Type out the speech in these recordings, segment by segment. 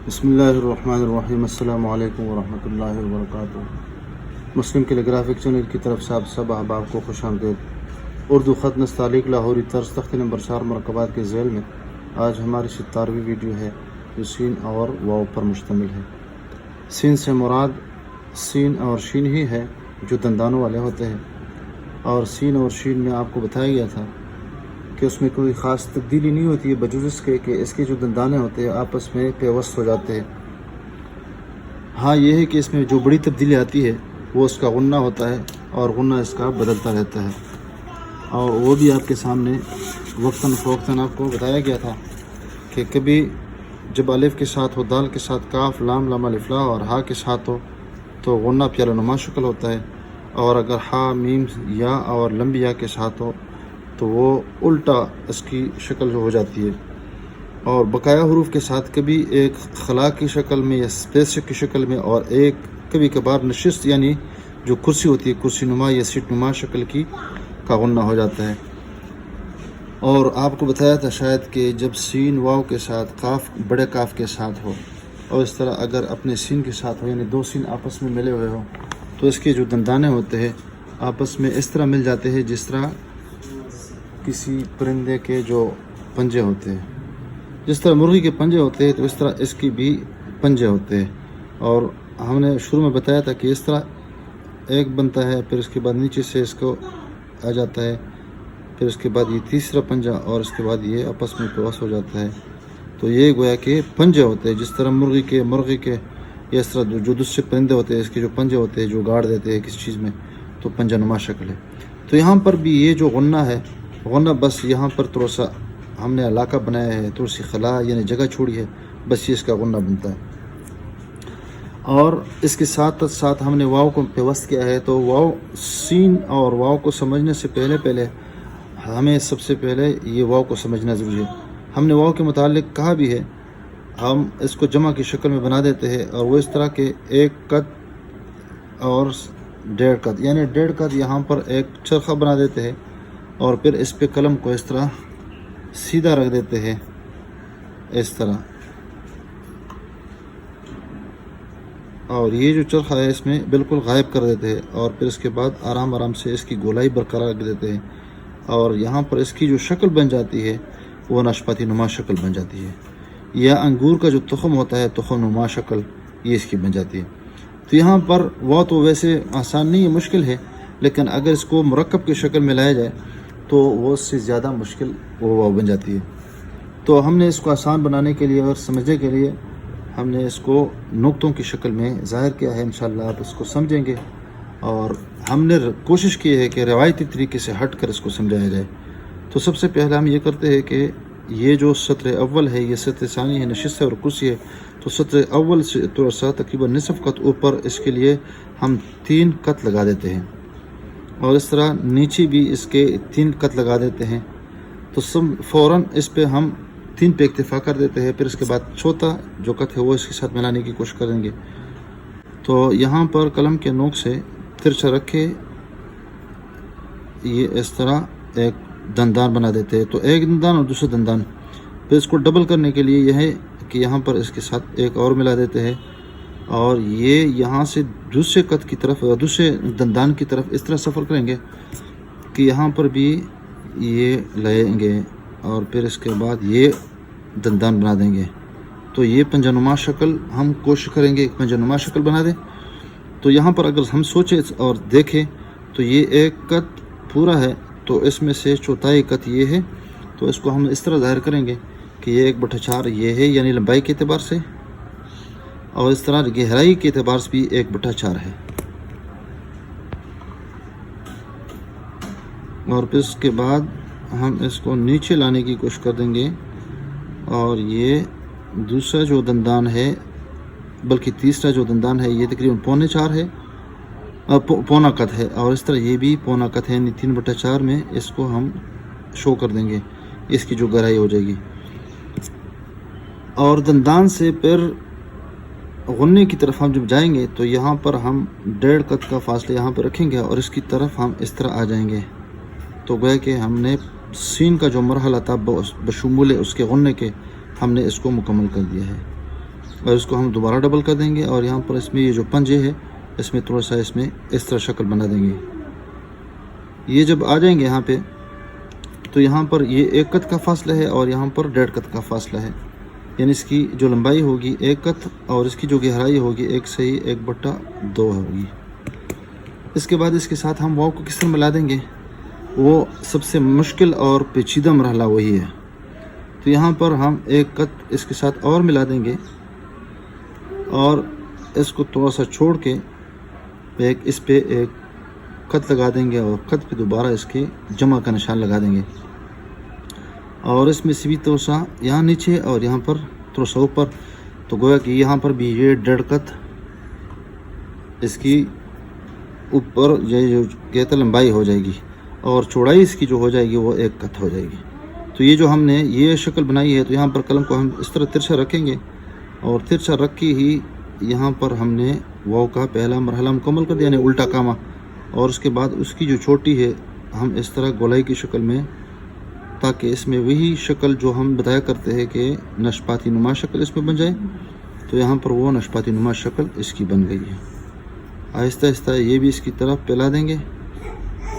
بسم اللہ الرحمن الرحیم۔ السلام علیکم ورحمۃ اللہ وبرکاتہ۔ مسلم کیلیگرافک چینل کی طرف سے آپ سب احباب کو خوش آمدید۔ اردو خط نستعلیق لاہوری طرز تختی نمبر 4 مرکبات کے ذیل میں آج ہماری 17ویں ویڈیو ہے جو سین اور واو پر مشتمل ہے۔ سین سے مراد سین اور شین ہی ہے جو دندانوں والے ہوتے ہیں، اور سین اور شین میں آپ کو بتایا گیا تھا کہ اس میں کوئی خاص تبدیلی نہیں ہوتی ہے بجز اس کے کہ اس کے جو دندانے ہوتے ہیں آپس میں پیوست ہو جاتے ہیں۔ ہاں یہ ہے کہ اس میں جو بڑی تبدیلی آتی ہے وہ اس کا غنہ ہوتا ہے، اور غنہ اس کا بدلتا رہتا ہے، اور وہ بھی آپ کے سامنے وقتاً فوقتاً آپ کو بتایا گیا تھا کہ کبھی جب الف کے ساتھ ہو، دال کے ساتھ کاف، لام، لام الف لا، اور ہا کے ساتھ ہو تو غنہ پیالہ نما شکل ہوتا ہے، اور اگر ہا، میم، یا اور لمبی یا کے ساتھ ہو تو وہ الٹا اس کی شکل ہو جاتی ہے۔ اور بقایا حروف کے ساتھ کبھی ایک خلا کی شکل میں یا اسپیس کی شکل میں، اور ایک کبھی کبھار نشست یعنی جو کرسی ہوتی ہے کرسی نما یا سیٹ نما شکل کی کا غنہ ہو جاتا ہے۔ اور آپ کو بتایا تھا شاید کہ جب سین واو کے ساتھ کاف بڑے کاف کے ساتھ ہو، اور اس طرح اگر اپنے سین کے ساتھ ہو یعنی دو سین آپس میں ملے ہوئے ہو تو اس کے جو دندانے ہوتے ہیں آپس میں اس طرح مل جاتے ہیں جس طرح کسی پرندے کے جو پنجے ہوتے ہیں، جس طرح مرغی کے پنجے ہوتے ہیں تو اس طرح اس کی بھی پنجے ہوتے ہیں۔ اور ہم نے شروع میں بتایا تھا کہ اس طرح ایک بنتا ہے، پھر اس کے بعد نیچے سے اس کو آ جاتا ہے، پھر اس کے بعد یہ تیسرا پنجہ، اور اس کے بعد یہ آپس میں پیوست ہو جاتا ہے۔ تو یہ گویا کہ پنجے ہوتے ہیں، جس طرح مرغی کے یا اس طرح جو دوسرے پرندے ہوتے ہیں اس کے جو پنجے ہوتے ہیں جو گاڑ دیتے ہیں کسی چیز میں، تو پنجہ نما شکل ہے۔ تو یہاں پر بھی یہ جو غنہ ہے، غنہ بس یہاں پر تھوڑا سا ہم نے علاقہ بنایا ہے، تھوڑی سی خلا یعنی جگہ چھوڑی ہے، بس یہ اس کا غنہ بنتا ہے۔ اور اس کے ساتھ ساتھ ہم نے واو کو پیوست کیا ہے، تو واو سین اور واو کو سمجھنے سے پہلے ہمیں سب سے پہلے یہ واو کو سمجھنا ضروری ہے۔ ہم نے واو کے متعلق کہا بھی ہے، ہم اس کو جمع کی شکل میں بنا دیتے ہیں، اور وہ اس طرح کے ایک قد اور ڈیڑھ قد، یعنی ڈیڑھ قد یہاں پر ایک چرخہ بنا دیتے ہیں، اور پھر اس پہ قلم کو اس طرح سیدھا رکھ دیتے ہیں، اس طرح، اور یہ جو چرخہ ہے اس میں بالکل غائب کر دیتے ہیں، اور پھر اس کے بعد آرام سے اس کی گولائی برقرار رکھ دیتے ہیں، اور یہاں پر اس کی جو شکل بن جاتی ہے وہ ناشپاتی نما شکل بن جاتی ہے، یا انگور کا جو تخم ہوتا ہے تخم نما شکل یہ اس کی بن جاتی ہے۔ تو یہاں پر وہ تو ویسے آسان نہیں ہے، مشکل ہے، لیکن اگر اس کو مرکب کی شکل میں لایا جائے تو وہ اس سے زیادہ مشکل وہ بن جاتی ہے۔ تو ہم نے اس کو آسان بنانے کے لیے اور سمجھنے کے لیے ہم نے اس کو نقطوں کی شکل میں ظاہر کیا ہے، انشاءاللہ آپ اس کو سمجھیں گے، اور ہم نے کوشش کی ہے کہ روایتی طریقے سے ہٹ کر اس کو سمجھایا جائے۔ تو سب سے پہلے ہم یہ کرتے ہیں کہ یہ جو سطر اول ہے، یہ سطر ثانی ہے، نشست اور کرسی ہے، تو سطر اول سے تھوڑا سا تقریباً نصف قط اوپر اس کے لیے ہم 3 قط لگا دیتے ہیں، اور اس طرح نیچے بھی اس کے 3 قط لگا دیتے ہیں۔ تو فوراً اس پہ ہم 3 پہ اکتفا کر دیتے ہیں، پھر اس کے بعد چوتھا جو قط ہے وہ اس کے ساتھ ملانے کی کوشش کریں گے۔ تو یہاں پر قلم کے نوک سے ترچھا رکھے یہ اس طرح ایک دندان بنا دیتے ہیں، تو ایک دندان اور دوسرا دندان، پھر اس کو ڈبل کرنے کے لیے یہ ہے کہ یہاں پر اس کے ساتھ ایک اور ملا دیتے ہیں، اور یہ یہاں سے دوسرے قط کی طرف اور دوسرے دندان کی طرف اس طرح سفر کریں گے کہ یہاں پر بھی یہ لائیں گے، اور پھر اس کے بعد یہ دندان بنا دیں گے۔ تو یہ پنجہ نما شکل ہم کوشش کریں گے کہ پنجہ نما شکل بنا دیں۔ تو یہاں پر اگر ہم سوچیں اور دیکھیں تو یہ ایک قط پورا ہے، تو اس میں سے چوتھائی قط یہ ہے، تو اس کو ہم اس طرح ظاہر کریں گے کہ یہ 1/4 یہ ہے، یعنی لمبائی کے اعتبار سے، اور اس طرح گہرائی کے اعتبار سے بھی 1/4 ہے۔ اور پھر اس کے بعد ہم اس کو نیچے لانے کی کوشش کر دیں گے، اور یہ دوسرا جو دندان ہے بلکہ تیسرا جو دندان ہے یہ تقریباً 3.25 ہے، پونا قط ہے، اور اس طرح یہ بھی پونا قط ہے، یعنی 3/4 میں اس کو ہم شو کر دیں گے، اس کی جو گہرائی ہو جائے گی۔ اور دندان سے پھر غنے کی طرف ہم جب جائیں گے تو یہاں پر ہم 1.5 قط کا فاصلہ یہاں پہ رکھیں گے، اور اس کی طرف ہم اس طرح آ جائیں گے، تو گویا کہ ہم نے سین کا جو مرحلہ تھا بشمول اس کے غنے کے ہم نے اس کو مکمل کر دیا ہے۔ اور اس کو ہم دوبارہ ڈبل کر دیں گے، اور یہاں پر اس میں یہ جو پنجے ہے اس میں تھوڑا سا اس میں اس طرح شکل بنا دیں گے۔ یہ جب آ جائیں گے یہاں پہ تو یہاں پر یہ 1 قط کا فاصلہ ہے اور یہاں پر 1.5 قط کا فاصلہ ہے، یعنی اس کی جو لمبائی ہوگی 1 قط اور اس کی جو گہرائی ہوگی 1/1/2 ہوگی۔ اس کے بعد اس کے ساتھ ہم واو کو کس طرح ملا دیں گے، وہ سب سے مشکل اور پیچیدہ مرحلہ وہی ہے۔ تو یہاں پر ہم 1 قط اس کے ساتھ اور ملا دیں گے اور اس کو تھوڑا سا چھوڑ کے اس پہ 1 خط لگا دیں گے اور خط پہ دوبارہ اس کے جمع کا نشان لگا دیں گے، اور اس میں سے بھی تھوڑا سا یہاں نیچے اور یہاں پر تھوڑا سا اوپر، تو گویا کہ یہاں پر بھی یہ 1.5 قط اس کی اوپر یہ جو کہتے لمبائی ہو جائے گی، اور چوڑائی اس کی جو ہو جائے گی وہ 1 قط ہو جائے گی۔ تو یہ جو ہم نے یہ شکل بنائی ہے، تو یہاں پر قلم کو ہم اس طرح ترچھا رکھیں گے، اور ترچھا رکھ کے ہی یہاں پر ہم نے واو کا پہلا مرحلہ مکمل کر دیا، یعنی الٹا کاما، اور اس کے بعد اس کی جو چوٹی ہے ہم اس طرح گولائی کی شکل میں، تاکہ اس میں وہی شکل جو ہم بتایا کرتے ہیں کہ نشپاتی نما شکل اس میں بن جائے، تو یہاں پر وہ نشپاتی نما شکل اس کی بن گئی ہے۔ آہستہ آہستہ یہ بھی اس کی طرف پھیلا دیں گے،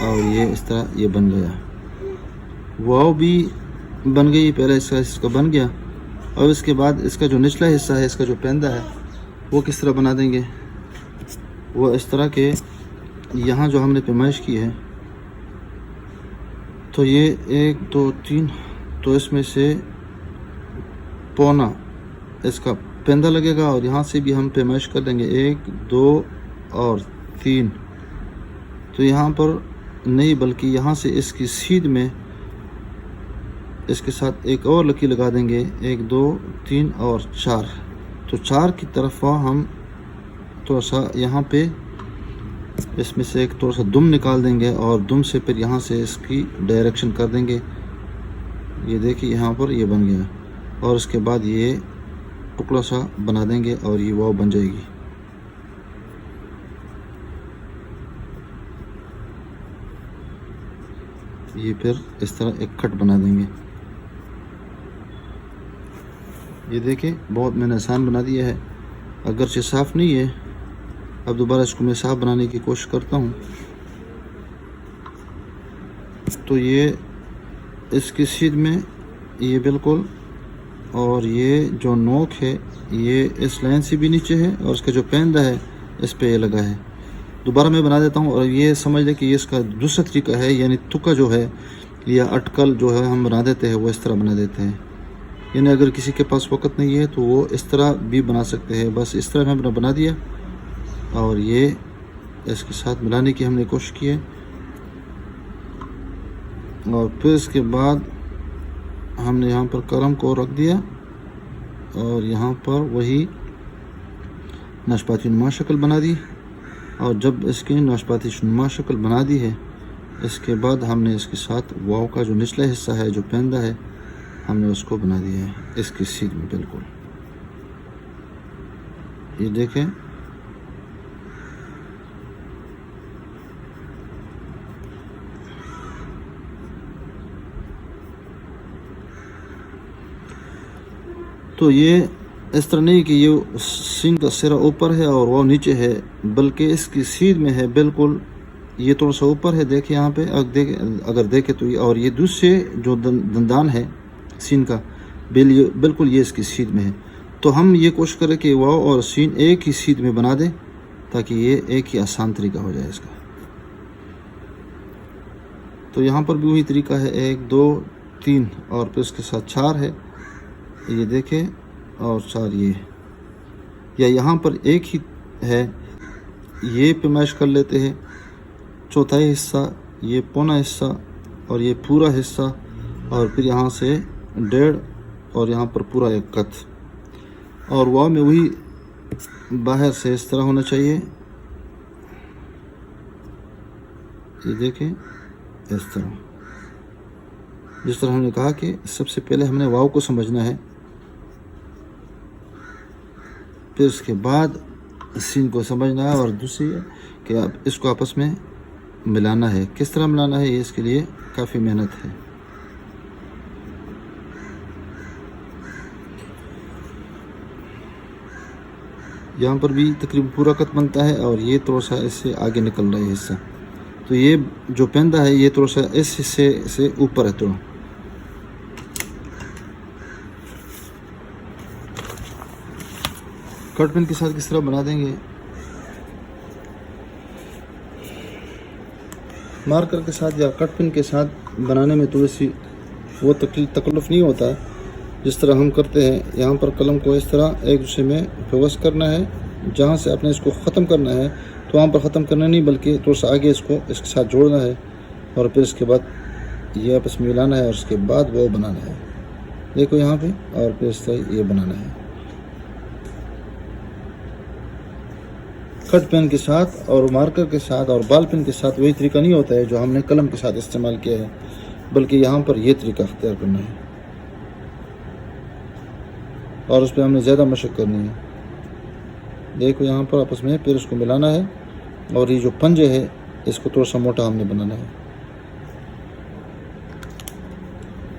اور یہ اس طرح یہ بن گیا، واو بھی بن گئی، پہلے اس کا بن گیا۔ اور اس کے بعد اس کا جو نچلا حصہ ہے، اس کا جو پہندہ ہے، وہ کس طرح بنا دیں گے، وہ اس طرح کہ یہاں جو ہم نے پیمائش کی ہے، تو یہ 1 2 3، تو اس میں سے پونا اس کا پہندہ لگے گا، اور یہاں سے بھی ہم پیمائش کر دیں گے 1 2 اور 3، تو یہاں پر نہیں بلکہ یہاں سے اس کی سیدھ میں اس کے ساتھ ایک اور لکی لگا دیں گے، 1 2 3 اور 4، تو 4 کی طرف ہم تھوڑا سا یہاں پہ اس میں سے ایک تھوڑا سا دم نکال دیں گے، اور دم سے پھر یہاں سے اس کی ڈائریکشن کر دیں گے۔ یہ دیکھیے یہاں پر یہ بن گیا، اور اس کے بعد یہ ٹکڑا سا بنا دیں گے اور یہ واو بن جائے گی۔ یہ پھر اس طرح ایک کٹ بنا دیں گے۔ یہ دیکھیں بہت میں نے آسان بنا دیا ہے، اگرچہ صاف نہیں ہے۔ اب دوبارہ اس کو میں صاف بنانے کی کوشش کرتا ہوں۔ تو یہ اس کی سیدھ میں یہ بالکل، اور یہ جو نوک ہے یہ اس لائن سے بھی نیچے ہے، اور اس کا جو پہندہ ہے اس پہ یہ لگا ہے۔ دوبارہ میں بنا دیتا ہوں، اور یہ سمجھ لیں کہ یہ اس کا دوسرا طریقہ ہے، یعنی تکا جو ہے یا اٹکل جو ہے ہم بنا دیتے ہیں، وہ اس طرح بنا دیتے ہیں۔ یعنی اگر کسی کے پاس وقت نہیں ہے تو وہ اس طرح بھی بنا سکتے ہیں، بس اس طرح ہم نے بنا دیا، اور یہ اس کے ساتھ ملانے کی ہم نے کوشش کی ہے۔ اور پھر اس کے بعد ہم نے یہاں پر کرم کو رکھ دیا، اور یہاں پر وہی ناشپاتی نما شکل بنا دی، اور جب اس کی ناشپاتی نما شکل بنا دی ہے، اس کے بعد ہم نے اس کے ساتھ واو کا جو نچلا حصہ ہے، جو پہندہ ہے، ہم نے اس کو بنا دیا ہے اس کی سیدھ میں بالکل۔ یہ دیکھیں تو یہ اس طرح نہیں کہ یہ سین کا سرا اوپر ہے اور وہ نیچے ہے، بلکہ اس کی سیدھ میں ہے بالکل، یہ تھوڑا سا اوپر ہے، دیکھیں یہاں پہ اگر دیکھیں تو یہ، اور یہ دوسرے جو دندان ہے سین کا بالکل یہ اس کی سیدھ میں ہے۔ تو ہم یہ کوشش کریں کہ واو اور سین ایک ہی سیدھ میں بنا دیں، تاکہ یہ ایک ہی آسان طریقہ ہو جائے اس کا۔ تو یہاں پر بھی وہی طریقہ ہے، 1 2 3 اور پھر اس کے ساتھ 4 ہے، یہ دیکھیں، اور 4 یہ، یا یہاں پر ایک ہی ہے، یہ پیمائش کر لیتے ہیں، چوتھائی حصہ، یہ پونا حصہ، اور یہ پورا حصہ، اور پھر یہاں سے 1.5 اور یہاں پر پورا 1 قط، اور واو میں وہی باہر سے اس طرح ہونا چاہیے، یہ دیکھیں اس طرح، جس طرح ہم نے کہا کہ سب سے پہلے ہم نے واو کو سمجھنا ہے، پھر اس کے بعد سین کو سمجھنا ہے، اور دوسری ہے کہ اب اس کو آپس میں ملانا ہے۔ کس طرح ملانا ہے، یہ اس کے لیے کافی محنت ہے۔ یہاں پر بھی تقریباً پورا کت بنتا ہے اور یہ تھوڑا سا اس سے آگے نکل رہا ہے حصہ. تو یہ جو پیندا ہے یہ تھوڑا سا اس حصے سے اوپر ہے. تھوڑا کٹ پین کے ساتھ کس طرح بنا دیں گے. مارکر کے ساتھ یا کٹ پین کے ساتھ بنانے میں تھوڑی سی وہ تکلف نہیں ہوتا جس طرح ہم کرتے ہیں. یہاں پر قلم کو اس طرح ایک دوسرے میں پیوست کرنا ہے. جہاں سے آپ نے اس کو ختم کرنا ہے تو وہاں پر ختم کرنا نہیں بلکہ تھوڑا سا آگے اس کو اس کے ساتھ جوڑنا ہے اور پھر اس کے بعد یہ آپس میں ملانا ہے اور اس کے بعد وہ بنانا ہے. دیکھو یہاں پہ اور پھر اس طرح یہ بنانا ہے. کٹ پین کے ساتھ اور مارکر کے ساتھ اور بال پین کے ساتھ وہی طریقہ نہیں ہوتا ہے جو ہم نے قلم کے ساتھ استعمال کیا ہے بلکہ یہاں پر یہ طریقہ اختیار کرنا ہے اور اس پہ ہم نے زیادہ مشق کرنی ہے. دیکھو یہاں پر آپس میں پھر اس کو ملانا ہے اور یہ جو پنجے ہے اس کو تھوڑا سا موٹا ہم نے بنانا ہے.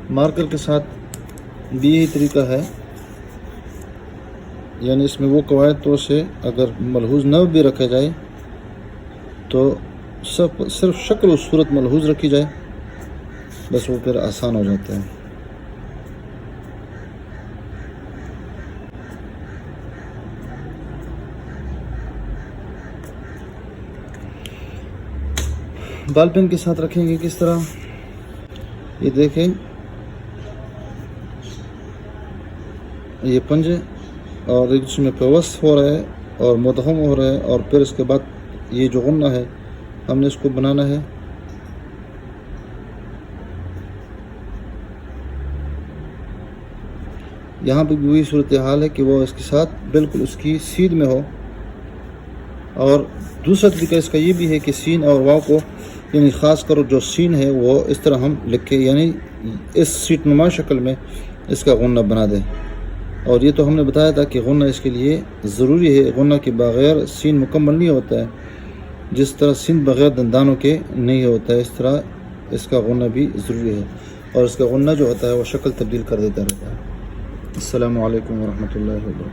مارکر کے ساتھ بھی یہی طریقہ ہے یعنی اس میں وہ قواعد تو سے اگر ملحوظ نہ بھی رکھا جائے تو صرف شکل و صورت ملحوظ رکھی جائے بس وہ پھر آسان ہو جاتا ہے. بال پین کے ساتھ رکھیں گے کس طرح یہ دیکھیں. یہ پنجے اور ایک دوسرے میں پیوست ہو رہا ہے اور مدغم ہو رہا ہے اور پھر اس کے بعد یہ جو غنہ ہے ہم نے اس کو بنانا ہے. یہاں پہ بھی وہی صورتحال ہے کہ وہ اس کے ساتھ بالکل اس کی سیدھ میں ہو. اور دوسرا طریقہ اس کا یہ بھی ہے کہ سین اور واو کو یعنی خاص کر جو سین ہے وہ اس طرح ہم لکھیں یعنی اس سیٹ نما شکل میں اس کا غنہ بنا دیں. اور یہ تو ہم نے بتایا تھا کہ غنہ اس کے لیے ضروری ہے. غنہ کے بغیر سین مکمل نہیں ہوتا ہے. جس طرح سین بغیر دندانوں کے نہیں ہوتا ہے اس طرح اس کا غنہ بھی ضروری ہے اور اس کا غنہ جو ہوتا ہے وہ شکل تبدیل کر دیتا رہتا ہے. السلام علیکم ورحمۃ اللہ وبرکاتہ.